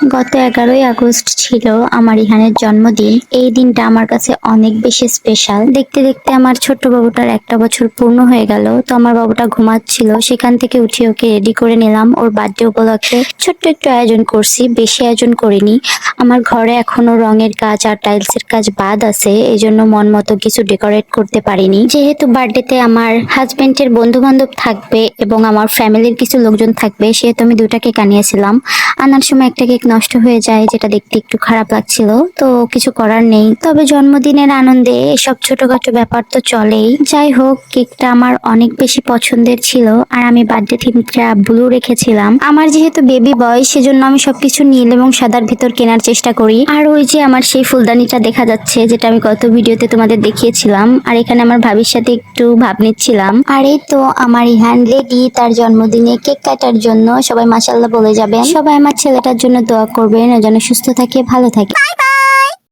গত 11ই আগস্ট ছিল আমার ইহানের জন্মদিন। এই দিনটা আমার কাছে অনেক বেশি স্পেশাল। দেখতে দেখতে আমার ছোট্ট বাবুটার 1 বছর পূর্ণ হয়ে গেল। তো আমার বাবুটা ঘুমাচ্ছিল, সেখান থেকে উঠে ওকে রেডি করে নিলাম। ওর বার্থডে উপলক্ষে ছোট্ট একটু আয়োজন করছি, বেশি আয়োজন করিনি। আমার ঘরে এখনো রঙের কাজ আর টাইলসের কাজ বাদ আছে, এই জন্য মন মতো কিছু ডেকোরেট করতে পারিনি। যেহেতু বার্থডেতে আমার হাজবেন্ডের বন্ধু বান্ধব থাকবে এবং আমার ফ্যামিলির কিছু লোকজন থাকবে, সেহেতু আমি 2টা কেক আনিয়েছিলাম। আনার সময় একটা কেক নষ্ট হয়ে যায়, যেটা দেখতে একটু খারাপ লাগছিল, তো কিছু করার নেই। তবে জন্মদিনের আনন্দে এসব ছোটখাটো ব্যাপার তো চলেই। যাই হোক, কেকটা আমার অনেক বেশি পছন্দের ছিল আর আমি বার্থডে থিমটা ব্লু রেখেছিলাম। আমার যেহেতু বেবি বয়, সেজন্য আমি সবকিছু নীল এবং সাদার ভিতর কেনার চেষ্টা করি। আর ওই যে আমার সেই ফুলদানিটা দেখা যাচ্ছে, যেটা আমি গত ভিডিওতে তোমাদের দেখিয়েছিলাম। আর এখানে আমার ভাবির সাথে একটু ভাব নিচ্ছিলাম। আর এই তো আমার ইহান রেডি তার জন্মদিনে কেক কাটার জন্য। সবাই মাশাআল্লাহ বলে যাবেন। সবাই আমার ছেলেটার জন্য দোয়া করবেন, ও যেন সুস্থ থাকে, ভালো থাকে।